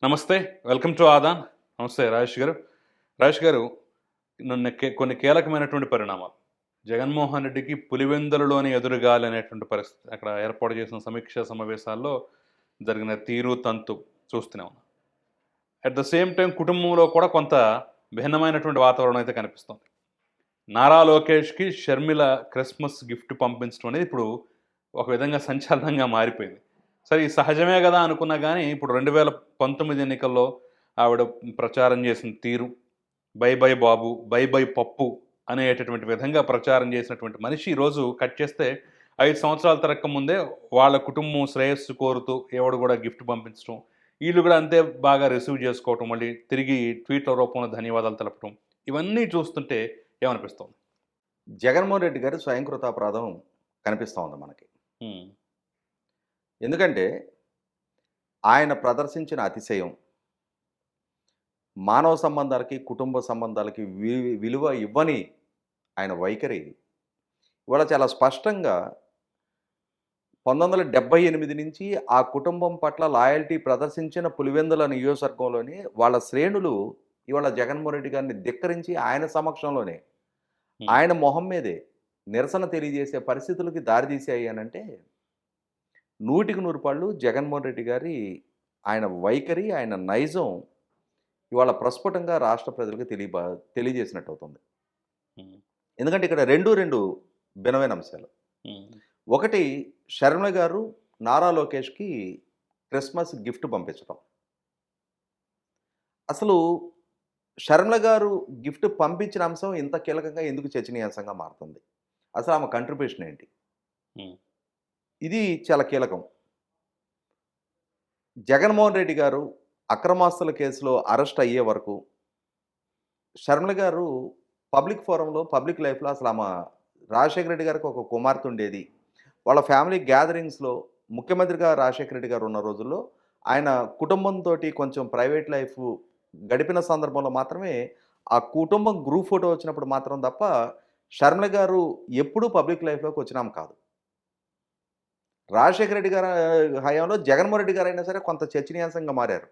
నమస్తే. Welcome to Aadan. నమస్తే రాజేష్ గారు. రాజేష్ గారు, కొన్ని కీలకమైనటువంటి పరిణామాలు. జగన్మోహన్ రెడ్డికి పులివెందులలోని ఎదురుగాలి అనేటువంటి పరిస్థితి. అక్కడ ఏర్పాటు చేసిన సమీక్షా సమావేశాల్లో జరిగిన తీరు, తంతు చూస్తూనే ఉన్నాం. అట్ ద సేమ్ టైం కుటుంబంలో కూడా కొంత భిన్నమైనటువంటి వాతావరణం అయితే కనిపిస్తుంది. నారా లోకేష్‌కి షర్మిల క్రిస్మస్ గిఫ్ట్ పంపించడం అనేది ఇప్పుడు ఒక విధంగా సంచలనంగా మారిపోయింది. సరే, ఈ సహజమే గదా అనుకున్నా గానీ, ఇప్పుడు 2019 ఎన్నికల్లో ఆవిడ ప్రచారం చేసిన తీరు, by by Babu, by by పప్పు అనేటటువంటి విధంగా ప్రచారం చేసినటువంటి మనిషి ఈరోజు కట్ చేస్తే 5 సంవత్సరాల తిరక్కముందే వాళ్ళ కుటుంబం శ్రేయస్సు కోరుతూ ఎవడు గూడా గిఫ్ట్ పంపించడం, ఈళ్ళు గూడా అంతే బాగా రిసీవ్ చేసుకోవటం, మళ్ళీ తిరిగి ట్వీట్‌ల రూపంలో ధన్యవాదాలు తెలపటం, ఇవన్నీ చూస్తుంటే ఏమనిపిస్తోంది? జగన్మోహన్ రెడ్డి గారి స్వయంకృతాపరాధం కనిపిస్తూ ఉంది మనకి. హ్మ్. ఎందుకంటే, ఆయన ప్రదర్శించిన అతిశయం, మానవ సంబంధాలకి, కుటుంబ సంబంధాలకి విలువ ఇవ్వని ఆయన వైఖరి ఇవాళ చాలా స్పష్టంగా 1978 నుంచి ఆ కుటుంబం పట్ల లాయల్టీ ప్రదర్శించిన పులివెందుల నియోజకవర్గంలోని వాళ్ళ శ్రేణులు ఇవాళ జగన్మోహన్ రెడ్డి గారిని ధిక్కరించి ఆయన సమక్షంలోనే, హ్మ్. ఆయన మొహం మీదే నిరసన తెలియజేసే పరిస్థితులకి దారితీసాయి అనంటే 100కి 100 పాళ్ళు జగన్మోహన్ రెడ్డి గారి ఆయన వైఖరి, ఆయన నైజం ఇవాళ ప్రస్ఫుటంగా రాష్ట్ర ప్రజలకు తెలియజేసినట్టు అవుతుంది. హ్మ్. ఎందుకంటే ఇక్కడ 2 భిన్నమైన అంశాలు. హ్మ్. ఒకటి, షర్మిల గారు నారా లోకేష్‌కి క్రిస్మస్ గిఫ్ట్ పంపించడం. అసలు షర్మిల గారు గిఫ్ట్ పంపించిన అంశం ఇంత కీలకంగా ఎందుకు చర్చనీయాంశంగా మారుతుంది? అసలు ఆమె కంట్రిబ్యూషన్ ఏంటి? హ్మ్. ఇది చాలా కీలకం. జగన్మోహన్ రెడ్డి గారు అక్రమాస్తుల కేసులో అరెస్ట్ అయ్యే వరకు షర్మిల గారు పబ్లిక్ ఫోరంలో, పబ్లిక్ లైఫ్‌లో అసలు రాజశేఖర రెడ్డి గారికి ఒక కుమార్తె ఉండేది. వాళ్ళ ఫ్యామిలీ గ్యాదరింగ్స్‌లో ముఖ్యమంత్రిగా రాజశేఖర రెడ్డి గారు ఉన్న రోజుల్లో ఆయన కుటుంబంతోటి కొంచెం ప్రైవేట్ లైఫ్ గడిపిన సందర్భంలో మాత్రమే ఆ కుటుంబం గ్రూప్ ఫోటో వచ్చినప్పుడు మాత్రం తప్ప షర్మిల గారు ఎప్పుడూ పబ్లిక్ లైఫ్‌లోకి వచ్చిన ఆమె కాదు. రాజశేఖర రెడ్డి గారి హయాంలో జగన్మోహన్ రెడ్డి గారైనా సరే కొంత చర్చనీయాంశంగా మారారు.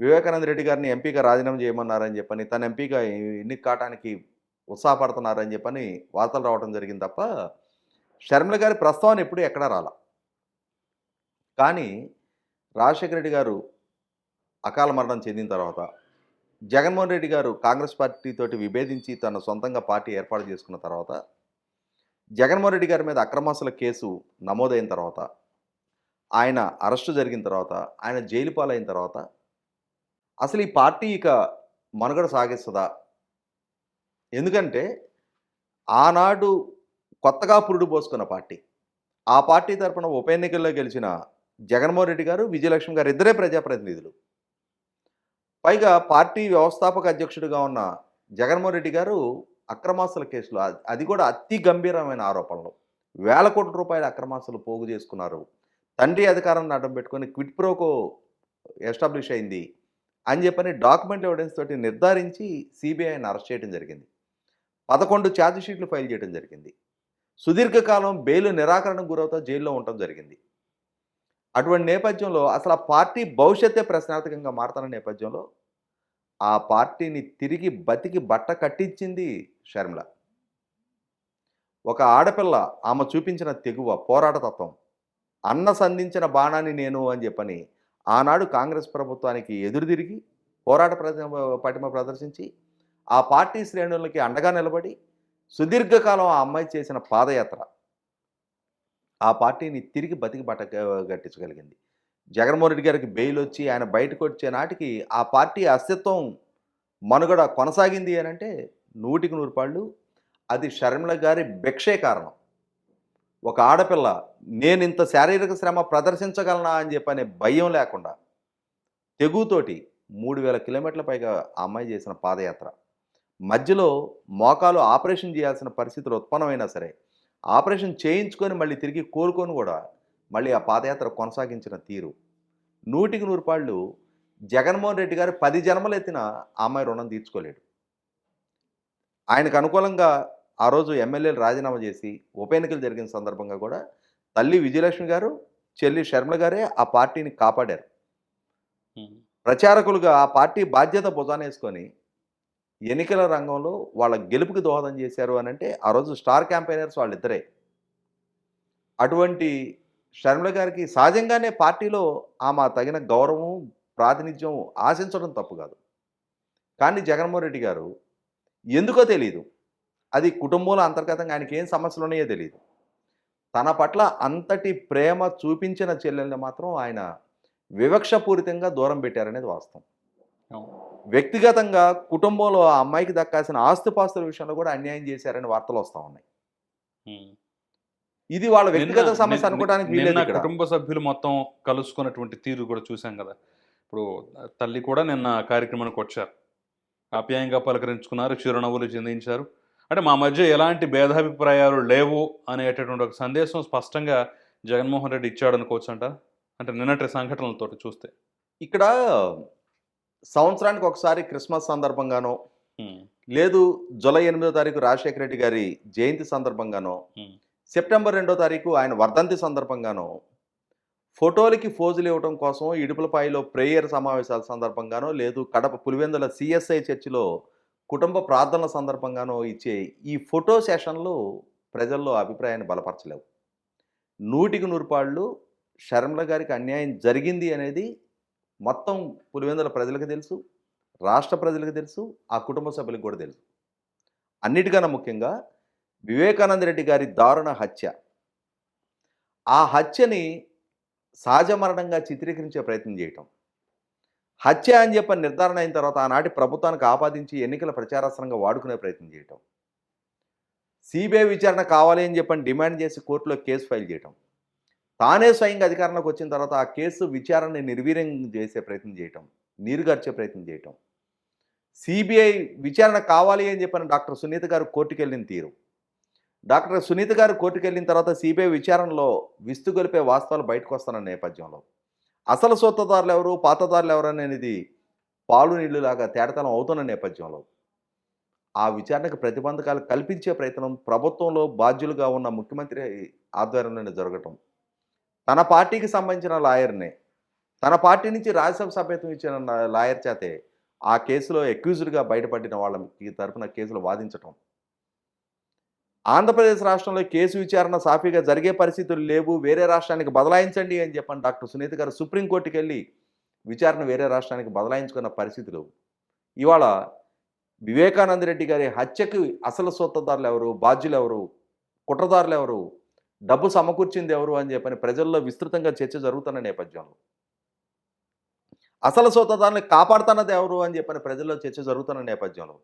వివేకానంద రెడ్డి గారిని ఎంపీగా రాజీనామా చేయమన్నారని చెప్పని, తను ఎంపీగా ఎన్నిక కాటానికి ఉత్సాహపడుతున్నారని చెప్పని వార్తలు రావడం జరిగింది తప్ప, షర్మిల గారి ప్రస్తావన ఎప్పుడూ ఎక్కడా రాలా. కానీ రాజశేఖర రెడ్డి గారు అకాల మరణం చెందిన తర్వాత, జగన్మోహన్ రెడ్డి గారు కాంగ్రెస్ పార్టీతోటి విభేదించి తన సొంతంగా పార్టీ ఏర్పాటు చేసుకున్న తర్వాత, జగన్మోహన్ రెడ్డి గారి మీద అక్రమాస్తుల కేసు నమోదైన తర్వాత, ఆయన అరెస్టు జరిగిన తర్వాత, ఆయన జైలు పాలైన తర్వాత, అసలు ఈ పార్టీ ఇక మనుగడ సాగిస్తదా? ఎందుకంటే, ఆనాడు కొత్తగా పురుడు పోసుకున్న పార్టీ. ఆ పార్టీ తరపున ఉప ఎన్నికల్లో గెలిచిన జగన్మోహన్ రెడ్డి గారు, విజయలక్ష్మి గారు ఇద్దరే ప్రజాప్రతినిధులు. పైగా పార్టీ వ్యవస్థాపక అధ్యక్షుడిగా ఉన్న జగన్మోహన్ రెడ్డి గారు అక్రమాస్తుల కేసులో అది కూడా అతి గంభీరమైన ఆరోపణలు. వేల కోట్ల రూపాయల అక్రమాస్తులు పోగు చేసుకున్నారు. తండ్రి అధికారాన్ని అడ్డం పెట్టుకొని క్విడ్ ప్రోకో ఎస్టాబ్లిష్ అయింది అని చెప్పని డాక్యుమెంట్ ఎవిడెన్స్ తోటి నిర్ధారించి సిబిఐని అరెస్ట్ చేయడం జరిగింది. 11 ఛార్జ్ షీట్లు ఫైల్ చేయడం జరిగింది. సుదీర్ఘకాలం బెయిల్ నిరాకరణకు గురవుతా జైల్లో ఉండటం జరిగింది. అటువంటి నేపథ్యంలో అసలు ఆ పార్టీ భవిష్యత్తే ప్రశ్నార్థకంగా మారుతున్న నేపథ్యంలో ఆ పార్టీని తిరిగి బతికి బట్ట కట్టించింది షర్మిల. ఒక ఆడపిల్ల ఆమె చూపించిన తెగువ, పోరాటతత్వం, అన్న సంధించిన బాణాన్ని నేను అని చెప్పని ఆనాడు కాంగ్రెస్ ప్రభుత్వానికి ఎదురుదిరిగి పటిమ ప్రదర్శించి ఆ పార్టీ శ్రేణులకి అండగా నిలబడి సుదీర్ఘకాలం ఆ అమ్మాయి చేసిన పాదయాత్ర ఆ పార్టీని తిరిగి బతికి బట్ట గట్టించగలిగింది. జగన్మోహన్ రెడ్డి గారికి బెయిల్ వచ్చి ఆయన బయటకు వచ్చే నాటికి ఆ పార్టీ అస్తిత్వం మనుగడ కొనసాగింది అనంటే 100కి 100 పాళ్ళు అది షర్మిల గారి భిక్షే కారణం. ఒక ఆడపిల్ల నేనింత శారీరక శ్రమ ప్రదర్శించగలనా అని చెప్పనే భయం లేకుండా తెగుతోటి 3000 కిలోమీటర్ల పైగా ఆ అమ్మాయి చేసిన పాదయాత్ర. మధ్యలో మోకాలు ఆపరేషన్ చేయాల్సిన పరిస్థితులు ఉత్పన్నమైనా సరే, ఆపరేషన్ చేయించుకొని మళ్ళీ తిరిగి కోలుకొని కూడా మళ్ళీ ఆ పాదయాత్ర కొనసాగించిన తీరు 100కి 100 పాళ్ళు జగన్మోహన్ రెడ్డి గారు 10 జన్మలెత్తిన ఆ అమ్మాయి రుణం తీర్చుకోలేడు. ఆయనకు అనుకూలంగా ఆ రోజు ఎమ్మెల్యేలు రాజీనామా చేసి ఉప ఎన్నికలు జరిగిన సందర్భంగా కూడా తల్లి విజయలక్ష్మి గారు, చెల్లి షర్మిల గారే ఆ పార్టీని కాపాడారు. హ్మ్. ప్రచారకులుగా ఆ పార్టీ బాధ్యత భుజానేసుకొని ఎన్నికల రంగంలో వాళ్ళ గెలుపుకి దోహదం చేశారు అనంటే, ఆ రోజు స్టార్ క్యాంపెయినర్స్ వాళ్ళిద్దరే. అటువంటి షర్మిల గారికి సహజంగానే పార్టీలో ఆమె తగిన గౌరవం, ప్రాతినిధ్యం ఆశించడం తప్పు కాదు. కానీ జగన్మోహన్ రెడ్డి గారు ఎందుకో తెలీదు. అది కుటుంబంలో అంతర్గతంగా ఆయనకేం సమస్యలున్నాయో తెలీదు. తన పట్ల అంతటి ప్రేమ చూపించిన చెల్లెల్ని మాత్రం ఆయన వివక్షపూరితంగా దూరం పెట్టారనేది వాస్తవం. అవును. వ్యక్తిగతంగా కుటుంబంలో ఆ అమ్మాయికి దక్కాల్సిన ఆస్తిపాస్తుల విషయంలో కూడా అన్యాయం చేశారని వార్తలొస్తా ఉన్నాయి. ఉమ్. ఇది వాళ్ళ నిన్న వ్యక్తిగత సమస్య నిన్న అనుకోవడానికి నిన్న వీల్లేదు ఇక్కడ. కుటుంబ సభ్యులు మొత్తం కలుసుకున్నటువంటి తీరు కూడా చూసాం కదా. ఇప్పుడు తల్లి కూడా నిన్న కార్యక్రమానికి వచ్చారు, ఆప్యాయంగా పలకరించుకున్నారు, చిరునవ్వులు చిందించారు. అంటే మా మధ్య ఎలాంటి భేదాభిప్రాయాలు లేవు అనేటటువంటి ఒక సందేశం స్పష్టంగా జగన్మోహన్ రెడ్డి ఇచ్చాడు అనుకోవచ్చు అంట. అంటే నిన్నటి సంఘటనలతో చూస్తే. ఇక్కడ సంవత్సరానికి ఒకసారి క్రిస్మస్ సందర్భంగానో, ఉమ్, లేదు జూలై 8వ తారీఖు రాజశేఖర రెడ్డి గారి జయంతి సందర్భంగానో, ఉమ్, సెప్టెంబర్ 2వ తారీఖు ఆయన వర్ధంతి సందర్భంగానో, ఫోటోలకి ఫోజులు ఇవ్వడం కోసం ఇడుపులపాయలో ప్రేయర్ సమావేశాల సందర్భంగానో, లేదు కడప పులివెందుల సిఎస్ఐ చర్చిలో కుటుంబ ప్రార్థనల సందర్భంగానో ఇచ్చే ఈ ఫోటో సెషన్లు ప్రజల్లో అభిప్రాయాన్ని బలపరచలేవు. 100కి 100 పాళ్ళు షర్మిల గారికి అన్యాయం జరిగింది అనేది మొత్తం పులివెందుల ప్రజలకు తెలుసు, రాష్ట్ర ప్రజలకు తెలుసు, ఆ కుటుంబ సభ్యులకు కూడా తెలుసు. అన్నిటికన్నా ముఖ్యంగా వివేకానంద రెడ్డి గారి దారుణ హత్య, ఆ హత్యని సహజ మరణంగా చిత్రీకరించే ప్రయత్నం చేయటం, హత్య అని చెప్పని నిర్ధారణ అయిన తర్వాత ఆనాటి ప్రభుత్వానికి ఆపాదించి ఎన్నికల ప్రచారాస్త్రంగా వాడుకునే ప్రయత్నం చేయటం, సిబిఐ విచారణ కావాలి అని చెప్పని డిమాండ్ చేసి కోర్టులో కేసు ఫైల్ చేయటం, తానే స్వయంగా అధికారంలోకి వచ్చిన తర్వాత ఆ కేసు విచారణని నిర్వీర్యం చేసే ప్రయత్నం చేయటం, నీరుగార్చే ప్రయత్నం చేయటం, సిబిఐ విచారణ కావాలి అని చెప్పని డాక్టర్ సునీత గారు కోర్టుకు వెళ్ళిన తీరు, డాక్టర్ సునీత గారు కోర్టుకు వెళ్ళిన తర్వాత సిబిఐ విచారణలో విస్తుగొలిపే వాస్తవాలు బయటకు వస్తున్న నేపథ్యంలో అసలు సొత్తదారులు ఎవరు, పాతదారులు ఎవరు అనేది పాలు నీళ్లులాగా తేడతనం అవుతున్న నేపథ్యంలో ఆ విచారణకు ప్రతిబంధకాలు కల్పించే ప్రయత్నం ప్రభుత్వంలో బాధ్యులుగా ఉన్న ముఖ్యమంత్రి ఆధ్వర్యంలోనే జరగటం, తన పార్టీకి సంబంధించిన లాయర్నే, తన పార్టీ నుంచి రాజ్యసభ సభ్యత్వం ఇచ్చిన లాయర్ చేతే ఆ కేసులో అక్యూజ్డ్గా బయటపడిన వాళ్ళకి తరపున కేసులు వాదించటం, ఆంధ్రప్రదేశ్ రాష్ట్రంలో కేసు విచారణ సాఫీగా జరిగే పరిస్థితులు లేవు, వేరే రాష్ట్రానికి బదలాయించండి అని చెప్పని డాక్టర్ సునీత గారు సుప్రీంకోర్టుకి వెళ్ళి విచారణ వేరే రాష్ట్రానికి బదలాయించుకున్న పరిస్థితులు ఇవాళ వివేకానంద రెడ్డి గారి హత్యకు అసలు సొత్తదారులు ఎవరు, బాధ్యులు ఎవరు, కుట్రదారులు ఎవరు, డబ్బు సమకూర్చింది ఎవరు అని చెప్పని ప్రజల్లో విస్తృతంగా చర్చ జరుగుతున్న నేపథ్యంలో అసలు సొత్తదారుని కాపాడుతున్నది ఎవరు అని చెప్పని ప్రజల్లో చర్చ జరుగుతున్న నేపథ్యంలో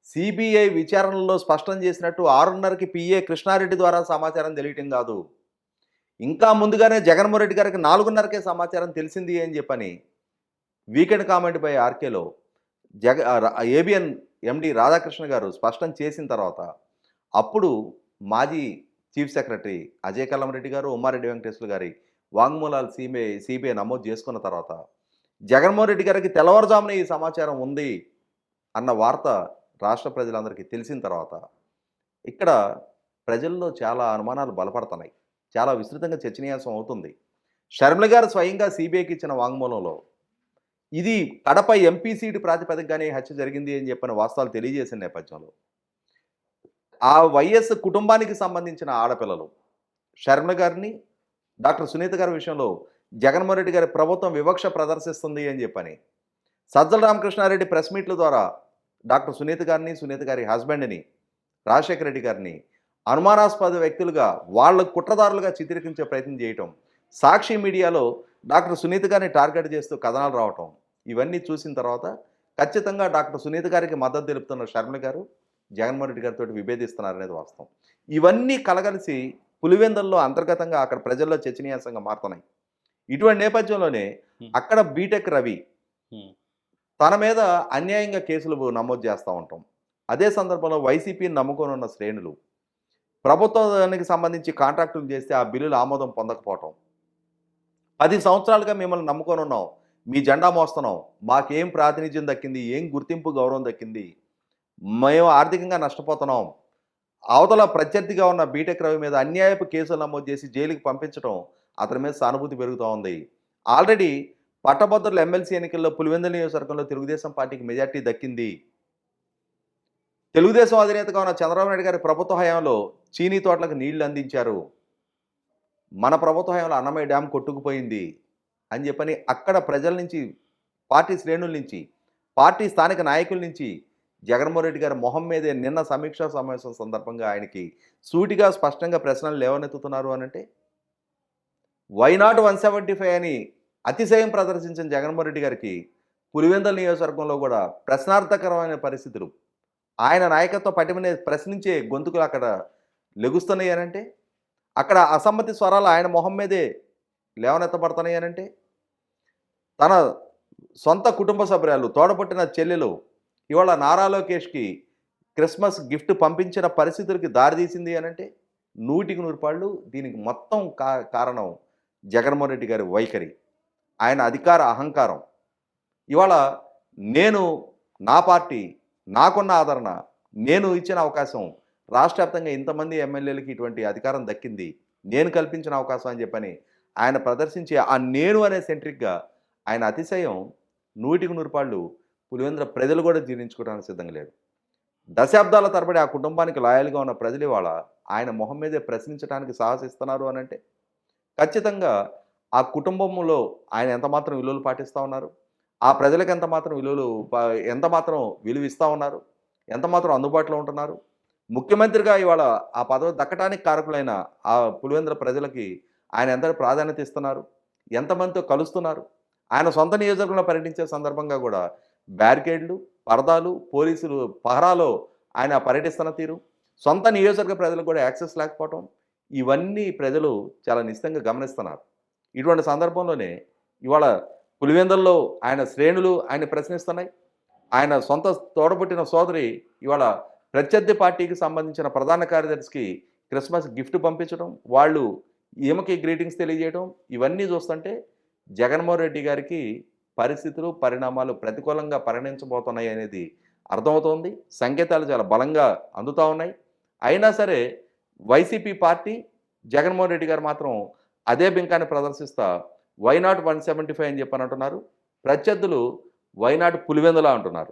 సిబిఐ విచారణలో స్పష్టం చేసినట్టు 6:30కి పిఏ కృష్ణారెడ్డి ద్వారా సమాచారం తెలియటం కాదు, ఇంకా ముందుగానే జగన్మోహన్ రెడ్డి గారికి 4:30కే సమాచారం తెలిసింది అని చెప్పని వీకెండ్ కామెంట్ బై ఆర్కేలో ఏబిఎన్ ఎండి రాధాకృష్ణ గారు స్పష్టం చేసిన తర్వాత అప్పుడు మాజీ చీఫ్ సెక్రటరీ అజయ్ కల్లంరెడ్డి గారు, ఉమ్మారెడ్డి వెంకటేశ్వర గారి వాంగ్మూలాలు సిబిఐ నమోదు చేసుకున్న తర్వాత జగన్మోహన్ రెడ్డి గారికి తెల్లవారుజామున ఈ సమాచారం ఉంది అన్న వార్త రాష్ట్ర ప్రజలందరికీ తెలిసిన తర్వాత ఇక్కడ ప్రజల్లో చాలా అనుమానాలు బలపడుతున్నాయి, చాలా విస్తృతంగా చర్చనీయాంశం అవుతుంది. షర్మిల గారు స్వయంగా సిబిఐకి ఇచ్చిన వాంగ్మూలంలో ఇది కడప ఎంపీ సీటు ప్రాతిపదికగానే హత్య జరిగింది అని చెప్పిన వాస్తవాలు తెలియజేసిన నేపథ్యంలో ఆ వైఎస్ కుటుంబానికి సంబంధించిన ఆడపిల్లలు షర్మిల గారిని, డాక్టర్ సునీత గారి విషయంలో జగన్మోహన్ రెడ్డి గారి ప్రభుత్వం వివక్ష ప్రదర్శిస్తుంది అని చెప్పని సజ్జల రామకృష్ణారెడ్డి ప్రెస్ మీట్ల ద్వారా డాక్టర్ సునీత గారిని, సునీత గారి హస్బెండ్ని, రాజశేఖర రెడ్డి గారిని అనుమానాస్పద వ్యక్తులుగా వాళ్ళ కుట్రదారులుగా చిత్రీకరించే ప్రయత్నం చేయటం, సాక్షి మీడియాలో డాక్టర్ సునీత గారిని టార్గెట్ చేస్తూ కథనాలు రావటం, ఇవన్నీ చూసిన తర్వాత ఖచ్చితంగా డాక్టర్ సునీత గారికి మద్దతు తెలుపుతున్న షర్మిల గారు జగన్మోహన్ రెడ్డి గారితో విభేదిస్తున్నారనేది వాస్తవం. ఇవన్నీ కలగలిసి పులివెందుల్లో అంతర్గతంగా అక్కడ ప్రజల్లో చర్చనీయాంశంగా మారుతున్నాయి. ఇటువంటి నేపథ్యంలోనే అక్కడ బీటెక్ రవి తన మీద అన్యాయంగా కేసులు నమోదు చేస్తూ ఉంటాం. అదే సందర్భంలో వైసీపీని నమ్ముకొని ఉన్న శ్రేణులు ప్రభుత్వానికి సంబంధించి కాంట్రాక్టులు చేస్తే ఆ బిల్లులు ఆమోదం పొందకపోవటం, 10 సంవత్సరాలుగా మిమ్మల్ని నమ్ముకొని ఉన్నాం, మీ జెండా మోస్తున్నాం, మాకేం ప్రాతినిధ్యం దక్కింది, ఏం గుర్తింపు గౌరవం దక్కింది, మేము ఆర్థికంగా నష్టపోతున్నాం, అవతల ప్రత్యర్థిగా ఉన్న బీటెక్ రవి మీద అన్యాయపు కేసులు నమోదు చేసి జైలుకి పంపించడం, అతని మీద సానుభూతి పెరుగుతూ ఉంది. ఆల్రెడీ పట్టభద్రుల ఎమ్మెల్సీ ఎన్నికల్లో పులివెందుల నియోజకవర్గంలో తెలుగుదేశం పార్టీకి మెజార్టీ దక్కింది. తెలుగుదేశం అధినేతగా ఉన్న చంద్రబాబు నాయుడు గారి ప్రభుత్వ హయాంలో చీనీ తోటలకు నీళ్లు అందించారు. మన ప్రభుత్వ హయాంలో అన్నమయ్య డ్యామ్ కొట్టుకుపోయింది అని చెప్పని అక్కడ ప్రజల నుంచి, పార్టీ శ్రేణుల నుంచి, పార్టీ స్థానిక నాయకుల నుంచి జగన్మోహన్ రెడ్డి గారి మొహం మీదే నిన్న సమీక్షా సమావేశం సందర్భంగా ఆయనకి సూటిగా స్పష్టంగా ప్రశ్నలు లేవనెత్తుతున్నారు అనంటే, వైనాట్ 175 అని అతిశయం ప్రదర్శించిన జగన్మోహన్ రెడ్డి గారికి పులివెందుల నియోజకవర్గంలో కూడా ప్రశ్నార్థకరమైన పరిస్థితులు, ఆయన నాయకత్వ పటిమని ప్రశ్నించే గొంతుకులు అక్కడ లెగుస్తున్నాయి అనంటే, అక్కడ అసమ్మతి స్వరాలు ఆయన మొహం మీదే లేవనెత్తబడుతున్నాయి అనంటే, తన సొంత కుటుంబ సభ్యురాలు, తోడపుట్టిన చెల్లెలు ఇవాళ నారా లోకేష్కి క్రిస్మస్ గిఫ్ట్ పంపించిన పరిస్థితులకి దారితీసింది అనంటే, 100% దీనికి మొత్తం కారణం జగన్మోహన్ రెడ్డి గారి వైఖరి, ఆయన అధికార అహంకారం. ఇవాళ నేను, నా పార్టీ, నాకున్న ఆదరణ, నేను ఇచ్చిన అవకాశం, రాష్ట్ర వ్యాప్తంగా ఇంతమంది ఎమ్మెల్యేలకి ఇటువంటి అధికారం దక్కింది, నేను కల్పించిన అవకాశం అని చెప్పని ఆయన ప్రదర్శించే ఆ నేను అనే సెంట్రిక్గా ఆయన అతిశయం 100% పులివెందుల ప్రజలు కూడా జీర్ణించుకోవడానికి సిద్ధంగా లేరు. దశాబ్దాల తరబడి ఆ కుటుంబానికి లాయల్గా ఉన్న ప్రజలు ఇవాళ ఆయన మొహం మీదే ప్రశ్నించడానికి సాహసిస్తున్నారు అనంటే, ఖచ్చితంగా ఆ కుటుంబంలో ఆయన ఎంతమాత్రం విలువలు పాటిస్తూ ఉన్నారు, ఆ ప్రజలకు ఎంతమాత్రం విలువ ఇస్తూ ఉన్నారు, ఎంతమాత్రం అందుబాటులో ఉంటున్నారు, ముఖ్యమంత్రిగా ఇవాళ ఆ పదవి దక్కడానికి కారకులైన ఆ పులివెందుల ప్రజలకి ఆయన ఎంత ప్రాధాన్యత ఇస్తున్నారు, ఎంతమందితో కలుస్తున్నారు, ఆయన సొంత నియోజకవర్గంలో పర్యటించే సందర్భంగా కూడా బ్యారికేడ్లు, పరదాలు, పోలీసులు పహరాలో ఆయన పర్యటిస్తున్న తీరు, సొంత నియోజకవర్గ ప్రజలకు కూడా యాక్సెస్ లేకపోవటం, ఇవన్నీ ప్రజలు చాలా నిశ్చితంగా గమనిస్తున్నారు. ఇటువంటి సందర్భంలోనే ఇవాళ పులివెందుల్లో ఆయన శ్రేణులు ఆయన ప్రశ్నిస్తున్నాయి. ఆయన సొంత తోడబుట్టిన సోదరి ఇవాళ ప్రత్యర్థి పార్టీకి సంబంధించిన ప్రధాన కార్యదర్శికి క్రిస్మస్ గిఫ్ట్ పంపించడం, వాళ్ళు ఈమెకి గ్రీటింగ్స్ తెలియజేయడం, ఇవన్నీ చూస్తుంటే జగన్మోహన్ రెడ్డి గారికి పరిస్థితులు, పరిణామాలు ప్రతికూలంగా పరిణమించబోతున్నాయి అనేది అర్థమవుతోంది. సంకేతాలు చాలా బలంగా అందుతూ ఉన్నాయి. అయినా సరే వైసీపీ పార్టీ, జగన్మోహన్ రెడ్డి గారు మాత్రం అదే బింకాన్ని ప్రదర్శిస్తా వైనాట్ 175 అని చెప్పని అంటున్నారు. ప్రత్యర్థులు వైనాట్ పులివెందుల అంటున్నారు.